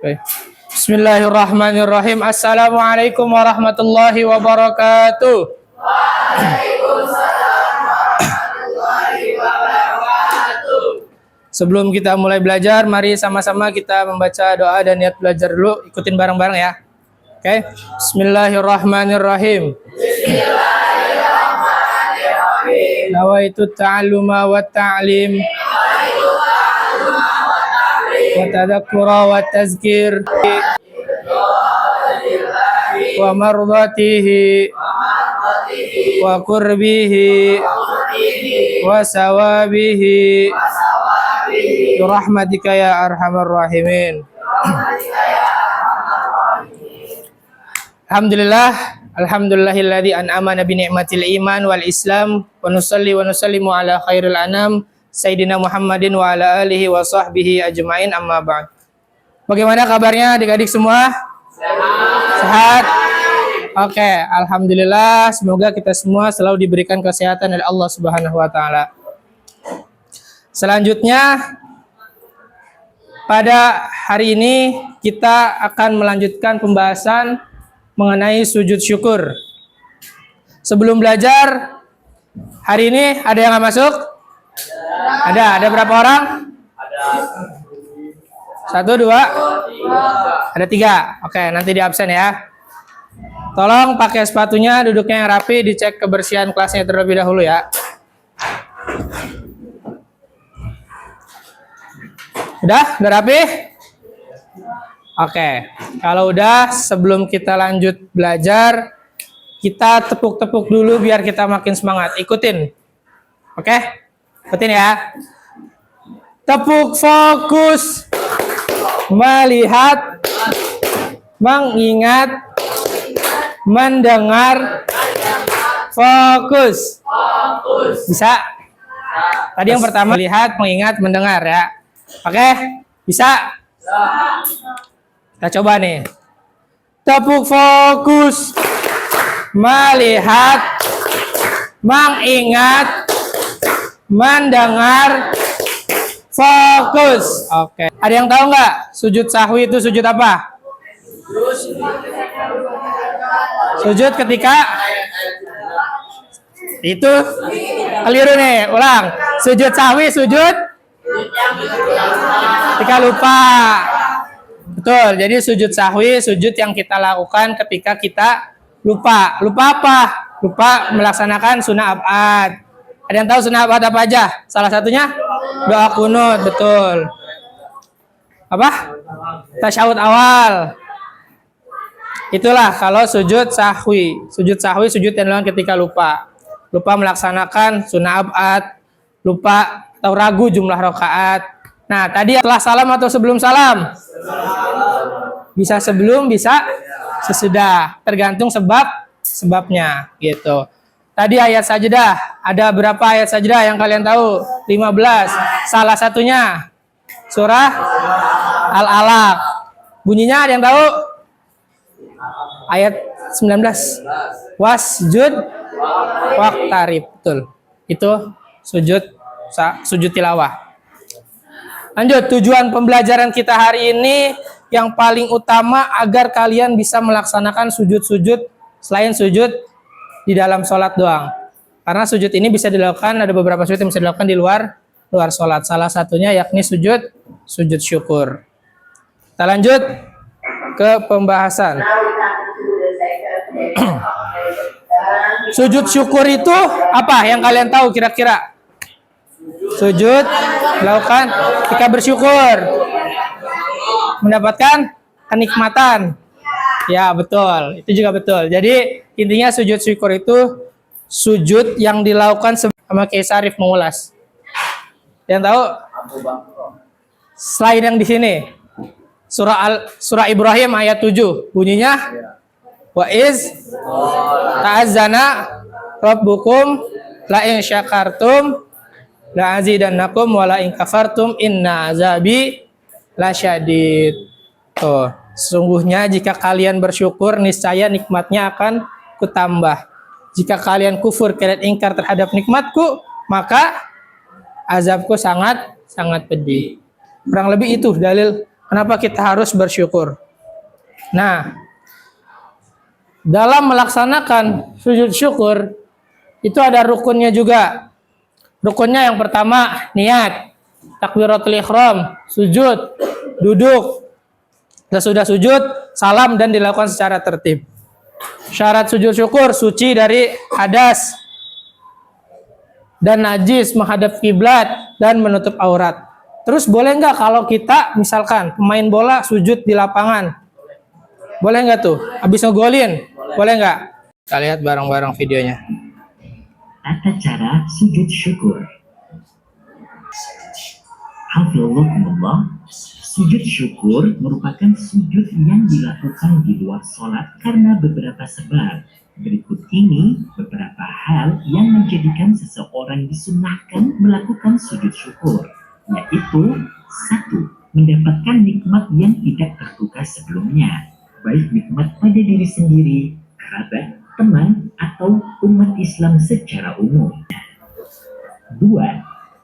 Baik. Bismillahirrahmanirrahim. Assalamualaikum warahmatullahi wabarakatuh. Sebelum kita mulai belajar, mari sama-sama kita membaca doa dan niat belajar dulu. Ikutin bareng-bareng ya. Oke. Bismillahirrahmanirrahim. Nawaitu ta'alluma wa ta'lim wa tadhakkura wa tazkir wa mardatihi wa qurbihi wa sawabihi birahmatika ya arhamar rahimin. Alhamdulillahilladzi an'amana bi ni'matil iman wal islam wa nusalli wa nusallimu ala khairil anam Sayyidina Muhammadin wa ala alihi wa sahbihi ajma'in, amma ba'd. Bagaimana kabarnya adik-adik semua? Sehat? Oke, alhamdulillah, semoga kita semua selalu diberikan kesehatan dari Allah Subhanahu wa taala. Selanjutnya, pada hari ini kita akan melanjutkan pembahasan mengenai sujud syukur. Sebelum belajar, hari ini ada yang nggak masuk? Ada berapa orang? Satu, dua, ada tiga. Oke, nanti di absen ya. Tolong pakai sepatunya, duduknya yang rapi, dicek kebersihan kelasnya terlebih dahulu ya. Udah rapi? Oke, kalau udah, sebelum kita lanjut belajar, kita tepuk-tepuk dulu biar kita makin semangat. Ikutin. Oke? Ikutin ya. Tepuk, fokus, melihat, mengingat, mendengar, fokus. Bisa? Tadi yang pertama melihat, mengingat, mendengar ya. Oke? Bisa? Kita coba nih. Tepuk, fokus, melihat, mengingat, mendengar, fokus. Oke. Ada yang tahu nggak sujud sahwi itu sujud apa? Sujud ketika itu keliru nih. Ulang. Sujud sahwi sujud ketika lupa. Betul. Jadi sujud sahwi sujud yang kita lakukan ketika kita lupa. Lupa apa? Lupa melaksanakan sunnah abad. Ada yang tahu sunnah abad apa aja? Salah satunya doa kunut, betul. Apa? Tasyahud awal. Itulah kalau sujud sahwi. Sujud sahwi sujud yang dilakukan ketika lupa. Lupa melaksanakan sunnah abad, lupa atau ragu jumlah rakaat. Nah, tadi setelah salam atau sebelum salam? Bisa sebelum, bisa sesudah. Tergantung sebabnya gitu. Tadi ayat sajdah, ada berapa ayat sajdah yang kalian tahu? 15. Salah satunya surah Al-Alaq. Bunyinya ada yang tahu? Ayat 19. Wasjud waqtarib. Betul. Itu sujud tilawah. Lanjut, tujuan pembelajaran kita hari ini yang paling utama agar kalian bisa melaksanakan sujud-sujud selain sujud di dalam sholat doang. Karena sujud ini bisa dilakukan, ada beberapa sujud yang bisa dilakukan di luar sholat. Salah satunya yakni sujud syukur. Kita lanjut ke pembahasan. Sujud syukur itu apa yang kalian tahu kira-kira? Sujud dilakukan ketika bersyukur, mendapatkan kenikmatan. Ya, betul. Itu juga betul. Jadi intinya sujud syukur itu sujud yang dilakukan sama Kiai Sarif mengulas. Yang tahu? Selain yang di sini. Surah Ibrahim ayat 7. Bunyinya wa iz ta'azzana rabbukum la in syakartum la azidannakum wa la in kafartum inna azabi lasyadid. Tuh. Sesungguhnya jika kalian bersyukur, niscaya nikmatnya akan kutambah. Jika kalian kufur, kalian ingkar terhadap nikmatku, maka azabku sangat pedih. Kurang lebih itu dalil Kenapa kita harus bersyukur? Nah, dalam melaksanakan sujud syukur itu ada rukunnya juga. Rukunnya yang pertama niat, takbiratul ihram, sujud, duduk. Sesudah sujud, salam dan dilakukan secara tertib. Syarat sujud syukur suci dari hadas dan najis, menghadap kiblat dan menutup aurat. Terus boleh nggak kalau kita misalkan pemain bola sujud di lapangan? Boleh nggak tuh? Habis ngegolin? Boleh nggak? Kita lihat bareng-bareng videonya. Tata cara sujud syukur. Hafizakumullah, sujud syukur merupakan sujud yang dilakukan di luar sholat karena beberapa sebab. Berikut ini beberapa hal yang menjadikan seseorang disunahkan melakukan sujud syukur, yaitu 1. Mendapatkan nikmat yang tidak terduga sebelumnya, baik nikmat pada diri sendiri, kerabat, teman, atau umat Islam secara umum. 2.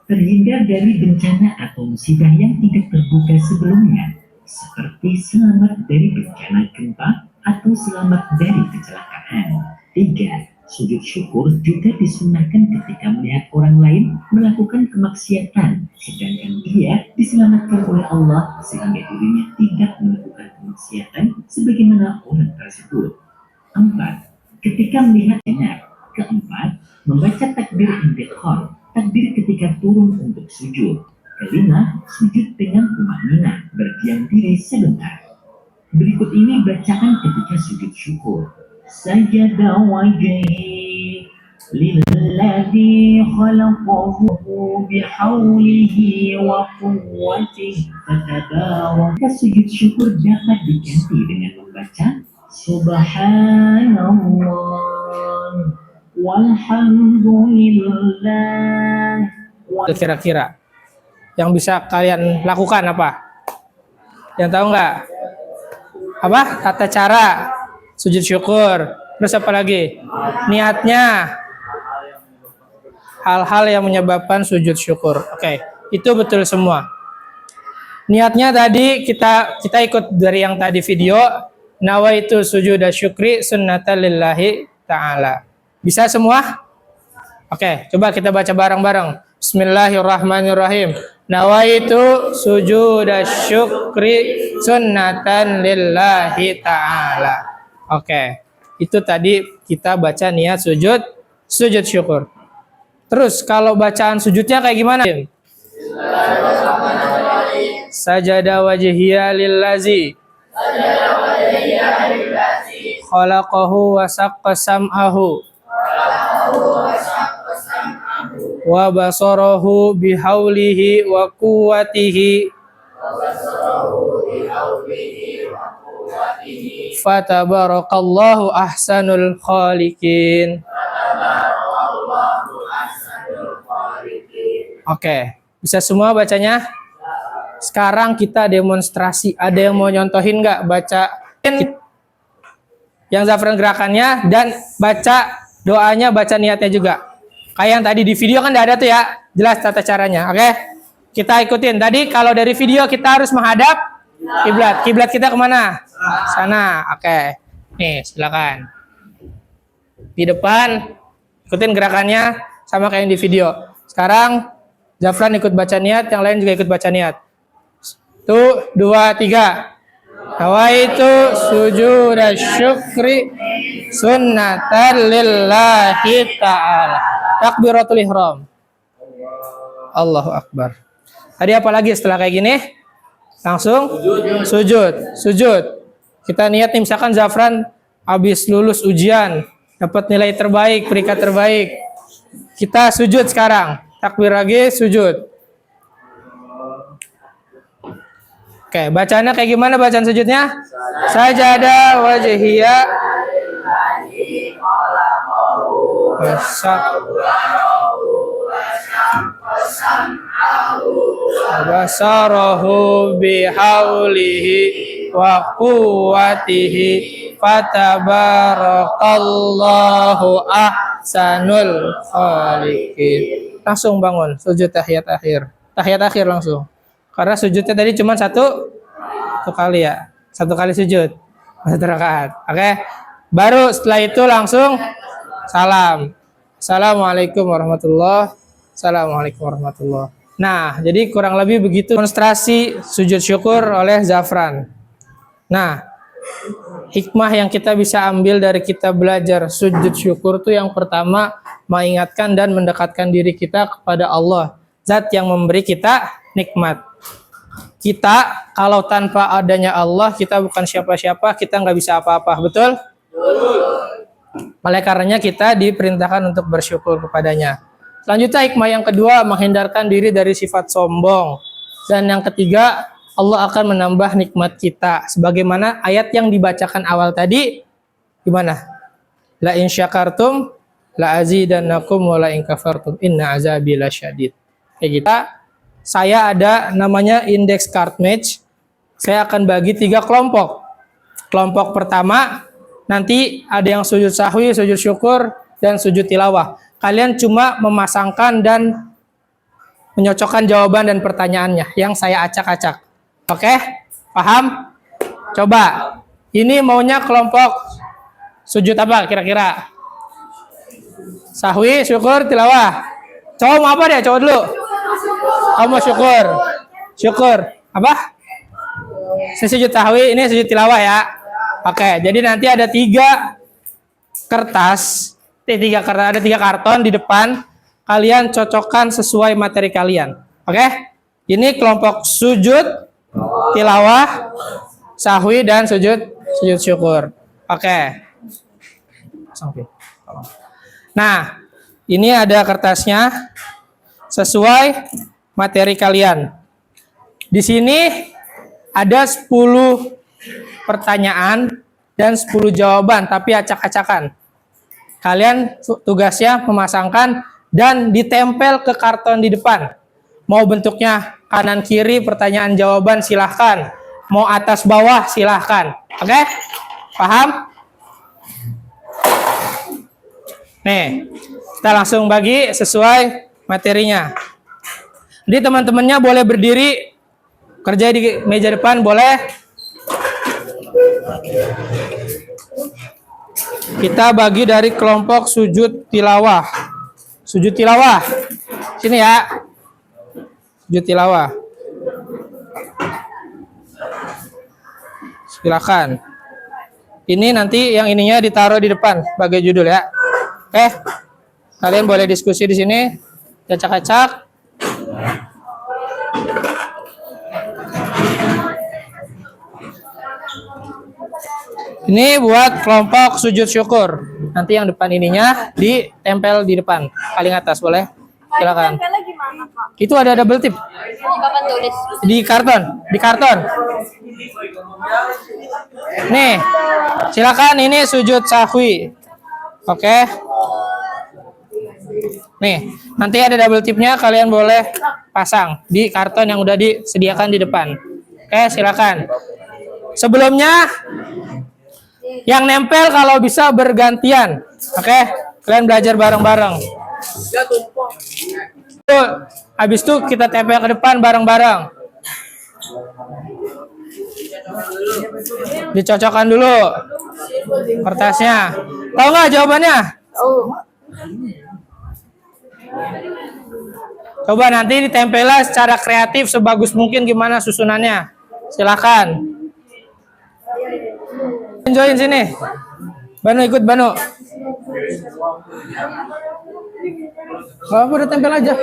Terhindar dari bencana atau musibah yang tidak terduga sebelumnya, seperti selamat dari bencana gempa atau selamat dari kecelakaan. 3. Sujud syukur juga disunahkan ketika melihat orang lain melakukan kemaksiatan, sedangkan dia diselamatkan oleh Allah sehingga dirinya tidak melakukan kemaksiatan sebagaimana orang tersebut. 4. Ketika melihatnya. 4. Membaca takbir intiqal, takbir ketika turun untuk sujud. 5. Sujud dengan tumanina, berdiam diri sebentar. Berikut ini bacaan ketika sujud syukur. Sajada wajhi lilladzi khalaqahu bihaulihi wa quwwatihi fatabaraka. Sujud syukur dapat diganti dengan membaca Subhanallah walhamdulillah. Kira-kira yang bisa kalian lakukan apa? Yang tahu nggak? Apa? Tata cara sujud syukur. Terus apa lagi? Niatnya. Hal-hal yang menyebabkan sujud syukur. Oke, itu betul semua. Niatnya tadi kita ikut dari yang tadi video. Nawaitu sujuda syukri sunnatan lillahi ta'ala. Bisa semua? Oke, coba kita baca bareng-bareng. Bismillahirrahmanirrahim. Nawaitu sujuda syukri sunnatan lillahi ta'ala. Oke, itu tadi kita baca niat sujud syukur. Terus kalau bacaan sujudnya kayak gimana? Sajada wajhiya lillazi khalaqahu wa saqqa sam'ahu wa basarahu bihaulihi wa quwwatihi fatabarakallahu ahsanul khaliqin. Oke, bisa semua bacanya? Sekarang kita demonstrasi. Ada yang mau nyontohin nggak baca yang Zafran gerakannya dan baca doanya, baca niatnya juga. Kayak yang tadi di video kan udah ada tuh ya, jelas tata caranya. Oke, kita ikutin. Tadi kalau dari video kita harus menghadap kiblat. Kiblat kita kemana? Sana. Oke, nih silakan. Di depan, ikutin gerakannya sama kayak yang di video. Sekarang Zafran ikut baca niat, yang lain juga ikut baca niat. 1, 2, 3. Nawaitu sujuda syukri sunnatan lillahi ta'ala. Takbiratul ihram. Allahu akbar. Tadi apa lagi setelah kayak gini? Langsung sujud. Kita niat nih, misalkan Zafran habis lulus ujian, dapat nilai terbaik, peringkat terbaik. Kita sujud sekarang. Takbir lagi, sujud. Oke, bacaannya kayak gimana bacaan sujudnya? Sajada wajhiya basarahu bihaulihi wa quwwatihi fatabarakallahu ahsanul khaliqin. Langsung bangun, sujud tahiyat akhir. Tahiyat akhir langsung. Karena sujudnya tadi cuma 1 satu kali ya. Satu kali sujud. Satu rakaat. Oke. Baru setelah itu langsung salam. Assalamualaikum warahmatullahi wabarakatuh. Assalamualaikum warahmatullahi wabarakatuh. Nah, jadi kurang lebih begitu demonstrasi sujud syukur oleh Zafran. Nah, hikmah yang kita bisa ambil dari kita belajar sujud syukur itu yang pertama, mengingatkan dan mendekatkan diri kita kepada Allah, Zat yang memberi kita nikmat. Kita kalau tanpa adanya Allah, kita bukan siapa-siapa, kita nggak bisa apa-apa, betul? Oleh karenanya kita diperintahkan untuk bersyukur kepadanya. Selanjutnya hikmah yang kedua, menghindarkan diri dari sifat sombong. Dan yang ketiga, Allah akan menambah nikmat kita. Sebagaimana ayat yang dibacakan awal tadi, gimana? La in syakartum la azidannakum wa la in kafartum inna azabi lasyadid. Kayak kita, saya ada namanya index card match. Saya akan bagi 3 kelompok. Kelompok pertama, nanti ada yang sujud sahwi, sujud syukur, dan sujud tilawah. Kalian cuma memasangkan dan menyocokkan jawaban dan pertanyaannya yang saya acak-acak. Oke? Paham? Coba. Ini maunya kelompok sujud apa kira-kira? Sahwi, syukur, tilawah. Cowok mau apa deh? Cowok dulu. Oh, mau syukur. Syukur. Apa? Ini sujud sahwi, ini sujud tilawah ya. Oke, jadi nanti ada 3 kertas. Ada 3 karton di depan, kalian cocokkan sesuai materi kalian. Oke? Ini kelompok sujud, tilawah, sahwi, dan sujud syukur. Oke. Nah, ini ada kertasnya sesuai materi kalian. Di sini ada 10 pertanyaan dan 10 jawaban, tapi acak-acakan. Kalian tugasnya memasangkan dan ditempel ke karton di depan. Mau bentuknya kanan kiri pertanyaan jawaban silahkan. Mau atas bawah silahkan. Oke? Paham? Nih, kita langsung bagi sesuai materinya. Jadi teman-temannya boleh berdiri, kerja di meja depan boleh. Kita bagi dari kelompok sujud tilawah. Sujud tilawah. Sini ya. Sujud tilawah. Silakan. Ini nanti yang ininya ditaruh di depan sebagai judul ya. Oke. Kalian boleh diskusi di sini. Acak-acak. Ini buat kelompok sujud syukur. Nanti yang depan ininya ditempel di depan. Paling atas boleh. Silakan. Itu ada double tip. Kapan tulis? Di karton. Di karton. Nih. Silakan ini sujud sahwi. Oke. Nih. Nanti ada double tipnya. Kalian boleh pasang di karton yang udah disediakan di depan. Oke. Silakan. Sebelumnya yang nempel kalau bisa bergantian. Oke? Kalian belajar bareng-bareng. Habis itu kita tempel ke depan bareng-bareng. Dicocokkan dulu kertasnya. Tahu nggak jawabannya? Coba nanti ditempelnya secara kreatif sebagus mungkin gimana susunannya. Silakan. Join sini. Banu ikut Banu. Kalau apa udah tempel aja.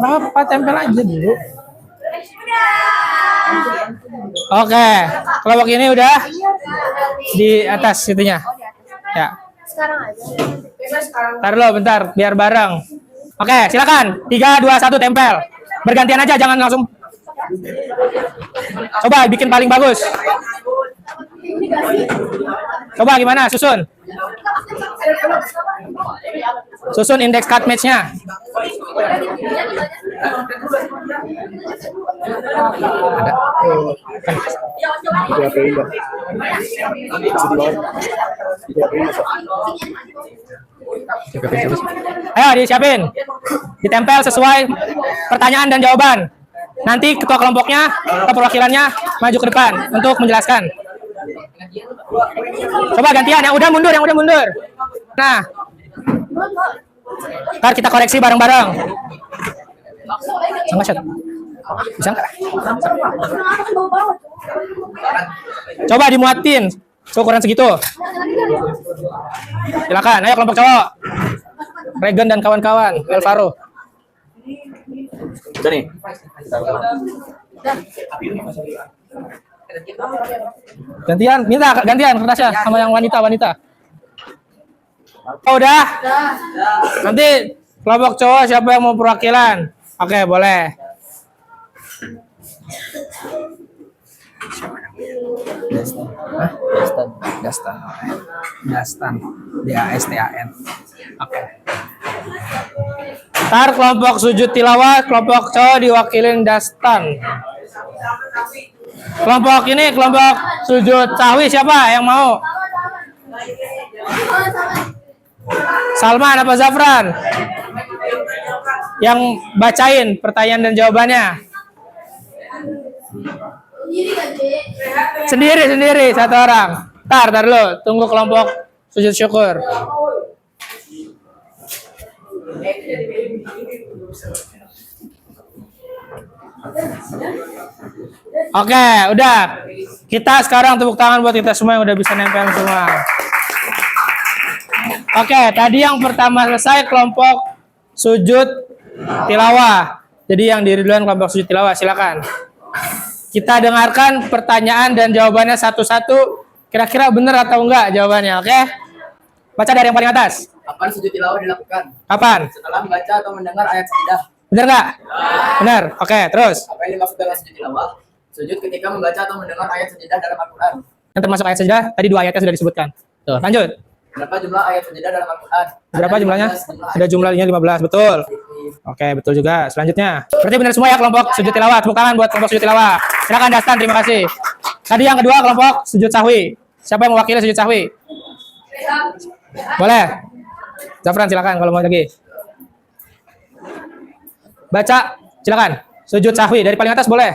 Apa tempel aja dulu. Oke, kelompok ini udah di atas situnya. Ya. Sekarang aja. Taruh bentar biar bareng. Oke, silakan. 3, 2, 1 tempel. Bergantian aja, jangan langsung. Coba bikin paling bagus. Coba gimana? Susun. Susun indeks card match-nya. Ayo disiapin. Ditempel sesuai pertanyaan dan jawaban. Nanti ketua kelompoknya atau perwakilannya maju ke depan untuk menjelaskan. Coba gantian, yang udah mundur, Nah, ntar kita koreksi bareng-bareng. Bisa nggak? Bisa nggak? Coba dimuatin ukuran segitu. Silakan, ayo kelompok cowok. Regan dan kawan-kawan, Elvaro. Udah nih. Gantian, minta gantian kertasnya sama yang wanita. Oh, udah? Nanti kelompok cowok siapa yang mau perwakilan? Oke, boleh. Dastan. DASTAN. Oke. Ntar kelompok sujud tilawah, kelompok cowok diwakilin Dastan. Kelompok sujud sahwi siapa yang mau? Salman apa Zafran? Yang bacain pertanyaan dan jawabannya. Sendiri satu orang. Tar dulu, tunggu kelompok sujud syukur. Oke, udah. Kita sekarang tepuk tangan buat kita semua yang udah bisa nempel semua. Oke, tadi yang pertama selesai kelompok sujud tilawah. Jadi yang diri duluan kelompok sujud tilawah, silakan. Kita dengarkan pertanyaan dan jawabannya satu-satu. Kira-kira benar atau enggak jawabannya, oke? Baca dari yang paling atas. Kapan sujud tilawah dilakukan? Kapan? Setelah membaca atau mendengar ayat sajadah. Benar nggak? Benar. Oke, terus. Apa yang dimaksud dengan sujud tilawah? Sujud ketika membaca atau mendengar ayat sajadah dalam Al-Quran. Yang termasuk ayat sajadah, tadi 2 ayatnya sudah disebutkan. Tuh, lanjut. Berapa jumlah ayat sajadah dalam Al-Quran? Berapa jumlahnya? Ada jumlahnya 15, betul. Oke, betul juga. Selanjutnya. Berarti benar semua ya kelompok sujud tilawah. Tepuk tangan buat kelompok sujud tilawah. Silakan Dastan, terima kasih. Tadi yang kedua kelompok sujud sahwi. Siapa yang mewakili sujud sahwi? Boleh. Zafran silakan kalau mau lagi. Baca, silakan. Sujud sahwi dari paling atas boleh.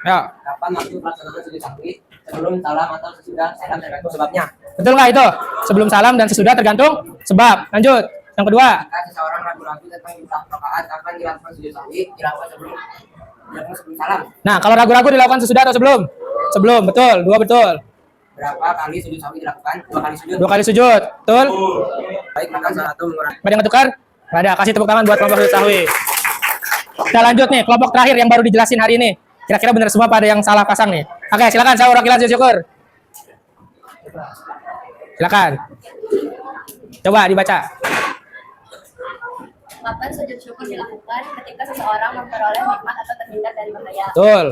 Ya. Kapan waktu pelaksanaan sujud sahwi? Sebelum salam atau sesudah salam tergantung sebabnya. Betul nggak itu? Sebelum salam dan sesudah tergantung sebab. Lanjut. Yang kedua. Jika seseorang ragu-ragu tentang jumlah rakaat, kapan dilakukan sujud sahwi? Dilakukan sebelum salam. Nah, kalau ragu-ragu dilakukan sesudah atau sebelum? Sebelum, betul. 2 betul. Berapa kali sujud sahwi dilakukan? 2 kali sujud. 2 kali sujud. Betul? Baik, maka salah satu mengurangi. Ada yang tukar? Ada. Kasih tepuk tangan buat kelompok sujud sahwi. Kita lanjut nih, kelompok terakhir yang baru dijelasin hari ini. Kira-kira benar semua pada yang salah pasang nih. Oke, silakan saya perwakilan sujud syukur. Silakan. Coba dibaca. Kapan sujud syukur dilakukan? Ketika seseorang memperoleh nikmat atau terhindar dari bahaya. Betul.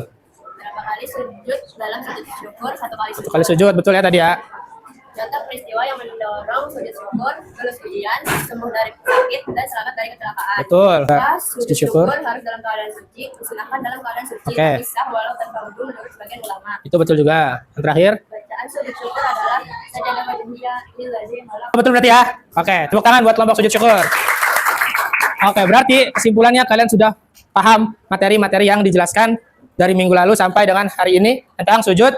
Berapa kali sujud dalam sujud syukur? 1 kali sujud. 1 kali sujud, betul ya tadi ya. Contoh peristiwa yang mendorong sujud syukur, lulus ujian, sembuh dari sakit, dan selamat dari kecelakaan. Betul. Maka sujud Sujud syukur. syukur harus dalam keadaan suci, disunahkan dalam keadaan suci, Oke. bisa walau tanpa wudu menurut sebagian ulama. Itu betul juga. Yang terakhir. Bacaan sujud syukur adalah sajadah wajibnya lillazi malam. Betul berarti ya. Oke, tepuk tangan buat kelompok sujud syukur. Oke, berarti kesimpulannya kalian sudah paham materi-materi yang dijelaskan dari minggu lalu sampai dengan hari ini tentang sujud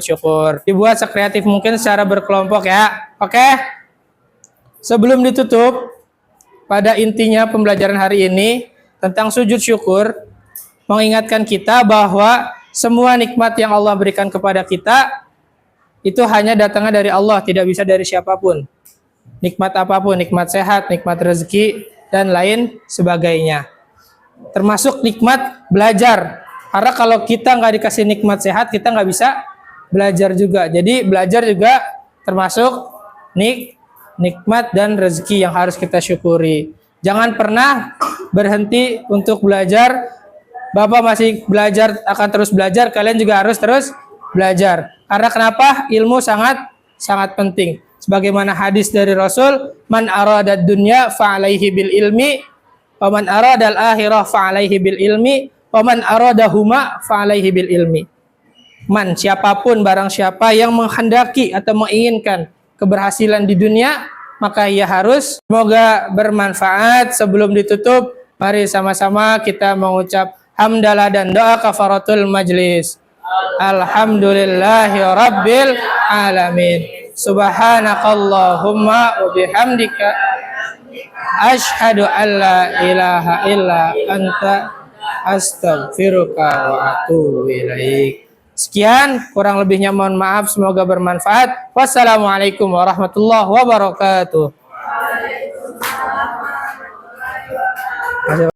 syukur. Dibuat sekreatif mungkin secara berkelompok ya. Oke. Sebelum ditutup, pada intinya pembelajaran hari ini tentang sujud syukur mengingatkan kita bahwa semua nikmat yang Allah berikan kepada kita itu hanya datangnya dari Allah, tidak bisa dari siapapun. Nikmat apapun, nikmat sehat, nikmat rezeki, dan lain sebagainya. Termasuk nikmat belajar. Karena kalau kita nggak dikasih nikmat sehat, kita nggak bisa belajar juga. Jadi belajar juga termasuk nikmat dan rezeki yang harus kita syukuri. Jangan pernah berhenti untuk belajar. Bapak masih belajar, akan terus belajar. Kalian juga harus terus belajar. Karena kenapa? Ilmu sangat penting. Sebagaimana hadis dari Rasul, man aradad dunya fa'alaihi bil ilmi, wa man aradal akhirah fa'alaihi bil ilmi, wa man aradahuma fa'alaihi bil ilmi. Man, siapapun barang siapa yang menghendaki atau menginginkan keberhasilan di dunia, maka ia harus. Semoga bermanfaat. Sebelum ditutup, mari sama-sama kita mengucap hamdalah dan doa kafaratul majlis. Alhamdulillahi rabbil alamin. Subhanakallahumma wa bihamdika asyhadu an la ilaha illa anta astaghfiruka wa atubu ilaik. Sekian, kurang lebihnya mohon maaf, semoga bermanfaat. Wassalamualaikum warahmatullahi wabarakatuh.